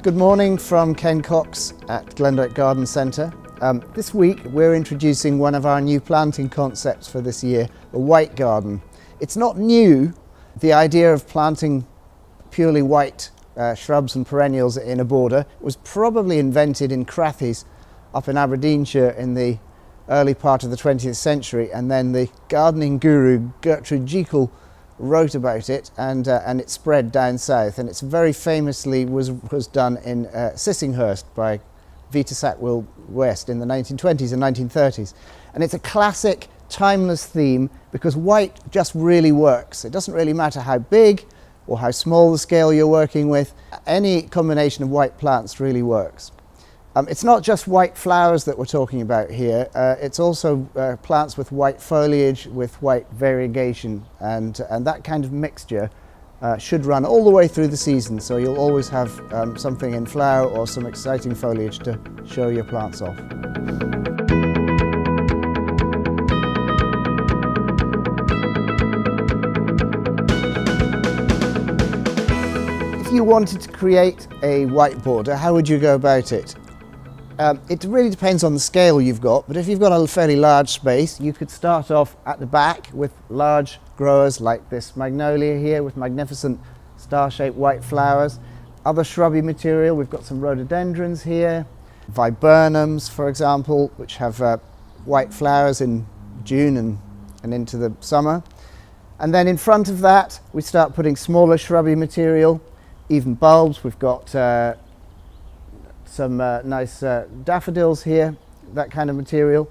Good morning from Ken Cox at Glendoick Garden Centre. This week we're introducing one of our new planting concepts for this year, the White Garden. It's not new, the idea of planting purely white shrubs and perennials in a border was probably invented in Crathy's up in Aberdeenshire in the early part of the 20th century, and then the gardening guru Gertrude Jekyll wrote about it, and it spread down south, and it's very famously was done in Sissinghurst by Vita Sackville West in the 1920s and 1930s. And it's a classic timeless theme because white just really works. It doesn't really matter how big or how small the scale you're working with, any combination of white plants really works. It's not just white flowers that we're talking about here, it's also plants with white foliage, with white variegation, and that kind of mixture should run all the way through the season, so you'll always have something in flower or some exciting foliage to show your plants off. If you wanted to create a white border, how would you go about it? It really depends on the scale you've got, but if you've got a fairly large space, you could start off at the back with large growers like this magnolia here with magnificent star-shaped white flowers. Other shrubby material, we've got some rhododendrons here, viburnums for example, which have white flowers in June and into the summer. And then in front of that we start putting smaller shrubby material, even bulbs. We've got some nice daffodils here, that kind of material.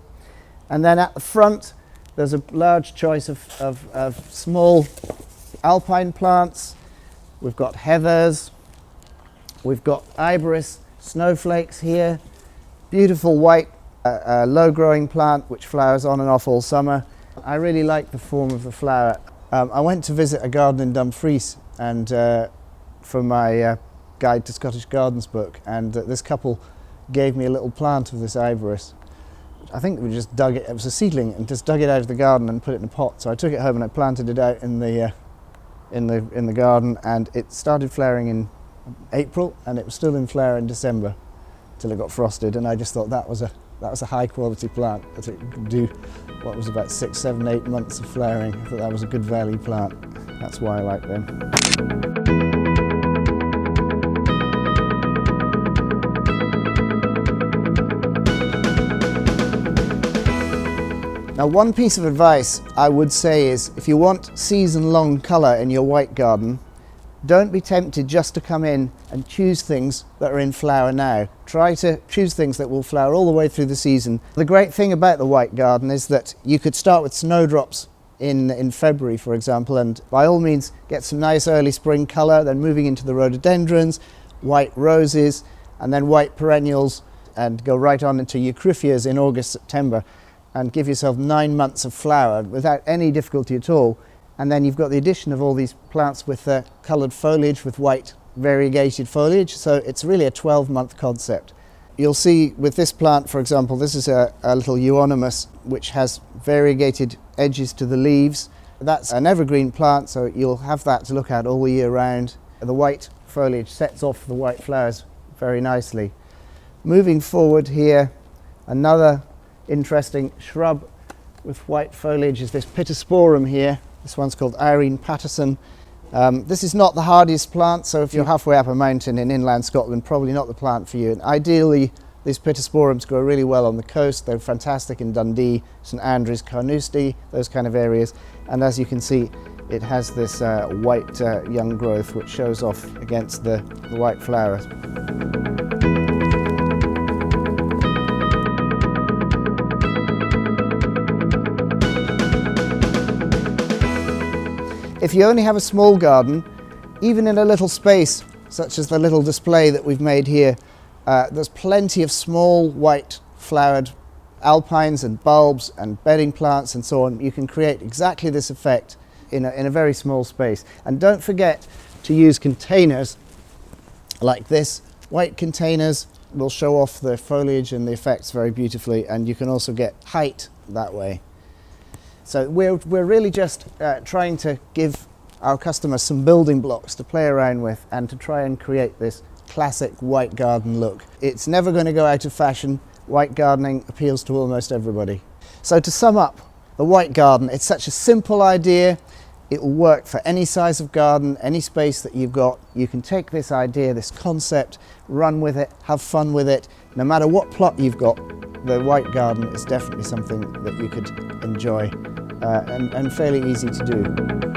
And then at the front there's a large choice of small alpine plants. We've got heathers, we've got iberis snowflakes here, beautiful white low growing plant which flowers on and off all summer. I really like the form of the flower. I went to visit a garden in Dumfries and for my Guide to Scottish Gardens book, and this couple gave me a little plant of this iberis. I think we just dug it, it was a seedling, and just dug it out of the garden and put it in a pot. So I took it home and I planted it out in the garden, and it started flowering in April and it was still in flower in December till it got frosted, and I just thought that was a high quality plant, that it could do what was about 6, 7, 8 months of flowering. I thought that was a good value plant. That's why I like them. Now, one piece of advice I would say is, if you want season-long colour in your white garden, don't be tempted just to come in and choose things that are in flower now. Try to choose things that will flower all the way through the season. The great thing about the white garden is that you could start with snowdrops in February, for example, and by all means get some nice early spring colour, then moving into the rhododendrons, white roses, and then white perennials, and go right on into eucryphias in August, September, and give yourself 9 months of flower without any difficulty at all. And then you've got the addition of all these plants with coloured foliage, with white variegated foliage, so it's really a 12-month concept. You'll see with this plant, for example, this is a little euonymus which has variegated edges to the leaves. That's an evergreen plant, so you'll have that to look at all the year round. The white foliage sets off the white flowers very nicely. Moving forward here, another interesting shrub with white foliage is this pittosporum here. This one's called Irene Patterson. This is not the hardiest plant, so if you're halfway up a mountain in inland Scotland, probably not the plant for you. And ideally, these pittosporums grow really well on the coast. They're fantastic in Dundee, St Andrews, Carnoustie, those kind of areas. And as you can see, it has this white young growth which shows off against the white flowers. If you only have a small garden, even in a little space, such as the little display that we've made here, there's plenty of small white flowered alpines and bulbs and bedding plants and so on. You can create exactly this effect in a very small space. And don't forget to use containers like this. White containers will show off the foliage and the effects very beautifully, and you can also get height that way. So we're really just trying to give our customers some building blocks to play around with and to try and create this classic white garden look. It's never going to go out of fashion. White gardening appeals to almost everybody. So to sum up, the white garden, it's such a simple idea. It will work for any size of garden, any space that you've got. You can take this idea, this concept, run with it, have fun with it. No matter what plot you've got, the white garden is definitely something that you could enjoy and fairly easy to do.